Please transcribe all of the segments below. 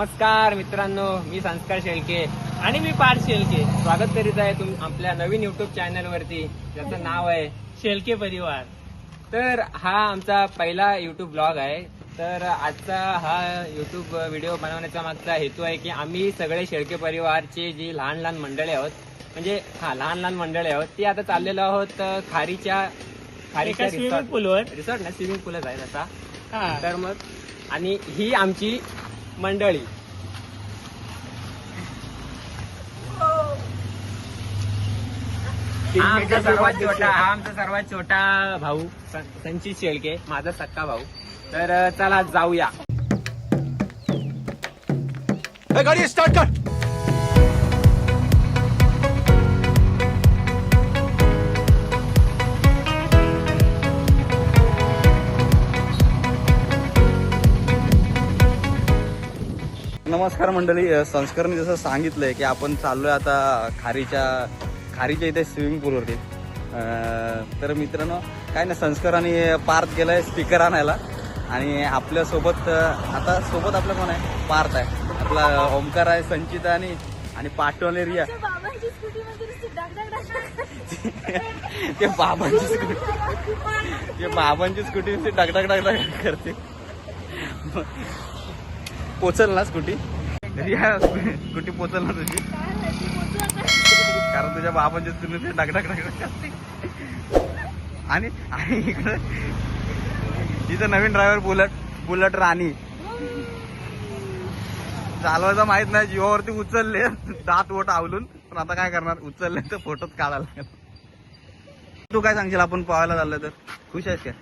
नमस्कार मित्रांनो, मी संस्कार शेळके आणि मी पार्थ शेळके. स्वागत करीत आहे आपल्या नवीन युट्यूब चॅनल वरती, ज्याचं नाव आहे शेळके परिवार. तर हा आमचा पहिला युट्यूब ब्लॉग आहे. तर आजचा हा युट्यूब व्हिडिओ बनवण्याचा मागचा हेतू आहे की आम्ही सगळे शेळके परिवारचे जी लहान लहान मंडळी आहोत, म्हणजे लहान लहान मंडळी आहोत, ती आता चाललेलो आहोत खारीच्या स्विमिंग पूलवर. रिसॉर्ट ना स्विमिंग पूलच आहे तसा. हा, तर मग आणि ही आमची मंडळी. हा आमचा सर्वात छोटा भाऊ संचित शेळके, माझा सक्का भाऊ. तर चला जाऊया. गाडी स्टार्ट कर. नमस्कार मंडळी, संस्कारने जसं सांगितलंय की आपण चाललोय आता खारीच्या इथे स्विमिंग पूलवरती. तर मित्रांनो काय ना, संस्काराने पार्थ गेलाय स्पीकर आणायला आणि आपल्या सोबत आपलं कोण आहे? पार्थ आहे, आपला ओमकार आहे, संचित आणि पाठवले रिया. ते बाबांची स्कूटी डगडग करते. पोचल ना स्कूटी? रिया स्कूटी पोचल ना तुझी? कारण तुझ्या बाबांची स्कूटी डगडग करते. आणि इकडे तिथं नवीन ड्रायव्हर बुलट राणी. चालवायचं माहित नाही, जीवावरती उचलले, दात वोट आवलून. पण आता काय करणार, उचलले तर फोटोच काढायला लागेल. तू काय सांगशील, आपण पोहायला चाललोय तर खुश आहेस काय?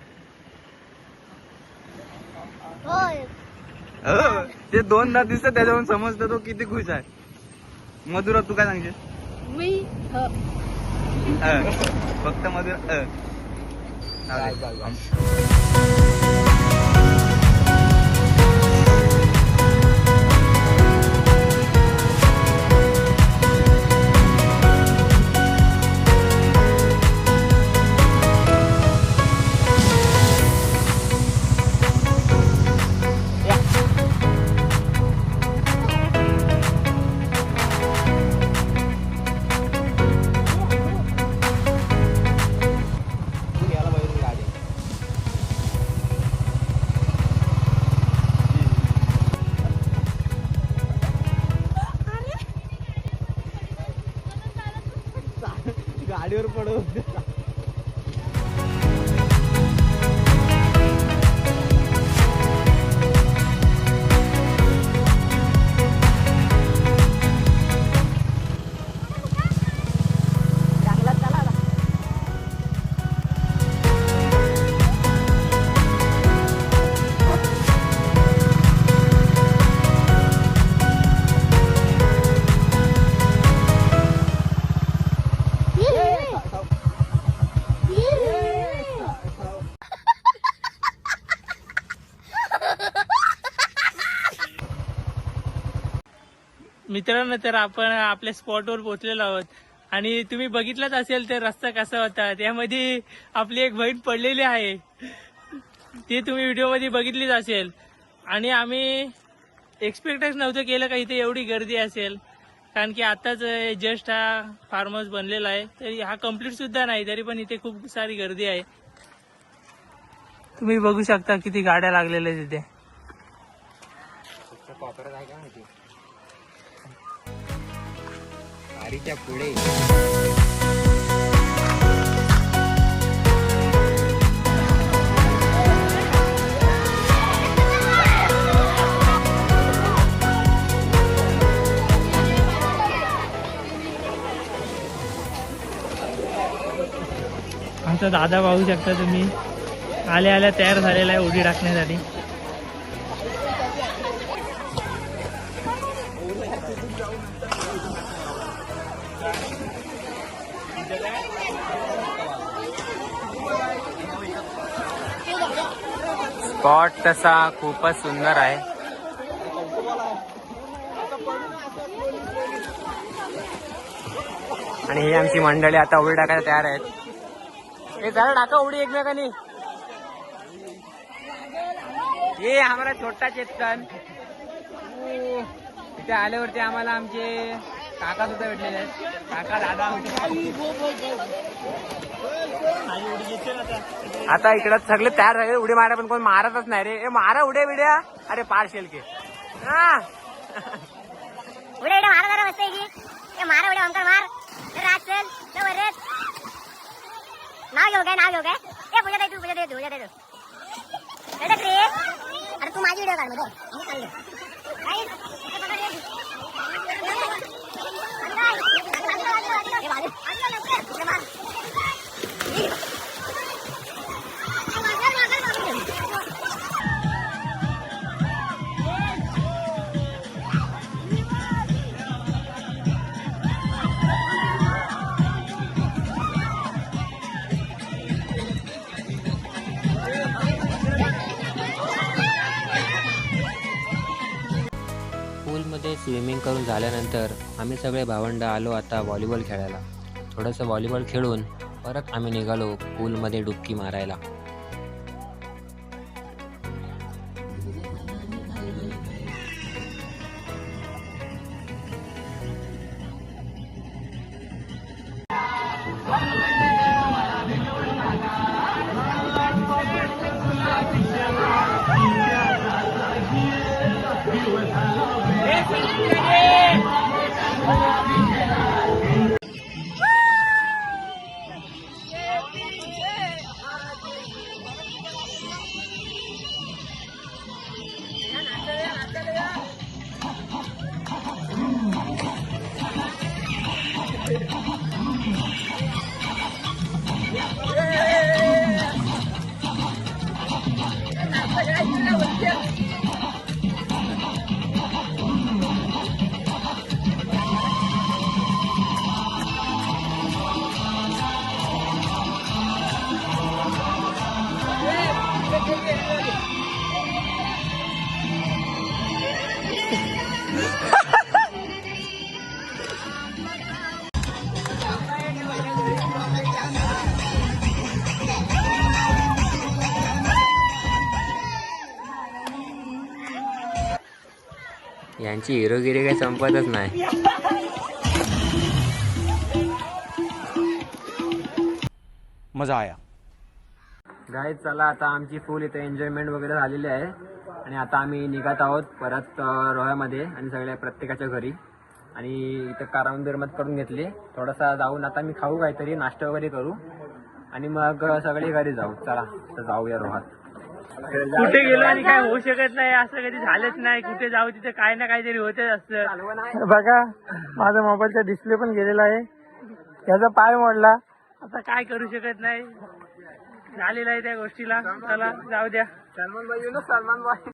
हो, ते 2 दात दिसत त्याच्यावरून समजतं तो किती खुश आहे. मधुरा तू काय सांगशील? फक्त मधुरा गाडीवर पडव. मित्रांनो, तर आपण आपल्या स्पॉटवर पोहोचलेलो आहोत आणि तुम्ही बघितलंच असेल तर रस्ता कसा होता. त्यामध्ये आपली एक बहीण पडलेली आहे, ती तुम्ही व्हिडिओमध्ये बघितलीच असेल. आणि आम्ही एक्सपेक्टच नव्हतं केलं का इथे एवढी गर्दी असेल, कारण की आताच जस्ट हा फार्म हाऊस बनलेला आहे. तरी हा कम्प्लीट सुद्धा नाही, तरी पण इथे खूप सारी गर्दी आहे. तुम्ही बघू शकता किती गाड्या लागलेल्या तिथे. खारीच्या पुढे आमचा दादा पाहू शकता तुम्ही, आल्या तयार झालेला आहे उडी टाकण्यासाठी. स्पॉट तसा खूपच सुंदर आहे. आणि ही आमची मंडळी आता उडी टाकायला तयार आहेत. हे जरा टाका उडी एकमेकांनी. ये हमारा छोटा चेतन. इथे आल्यावरती आम्हाला आमचे काका सुद्धा भेटलेले आहेत. काका दादा आता इकडं सगळे तयार झाले उडी मारा, पण कोण मारतच नाही रे. मारा उड्या बिड्या. अरे पार्शल के उड्या उड्या मारा जरा मस्त की मारा उड्या ओंकार मार राज चल जवळ रे. नाव घेऊ काय ए पूजा दे तू अरे तू माझी व्हिडिओ काढ मध्ये पूलमध्ये स्विमिंग करून झाल्यानंतर आम्ही सगळे भावंड आलो आता व्हॉलीबॉल खेळायला. थोडंसं व्हॉलीबॉल खेळून परत आम्ही निघालो पूलमध्ये डुबकी मारायला. यांची हिरोगिरी काही संपतच नाही. मजा आया. गाईज चला आता आमची फुल इथे एन्जॉयमेंट वगैरे झालेली आहे आणि आता आम्ही निघत आहोत परत रोह्यामध्ये आणि सगळ्या प्रत्येकाच्या घरी. आणि इथं कारावून बिरमत करून घेतली. थोडासा जाऊन आता मी खाऊ काहीतरी नाश्ता वगैरे करू आणि मग सगळे घरी जाऊ. चला तर जाऊया रोहात. कुठे गेलो आणि काय होऊ शकत नाही असं कधी झालंच नाही. कुठे जाऊ तिथे काय ना काहीतरी होतच असतं. बघा माझा मोबाईलचा डिस्प्ले पण गेलेला आहे. त्याचा पाय मोडला. आता काय करू शकत नाही. झालेलं आहे त्या गोष्टीला. चला जाऊ द्या. सलमान भाई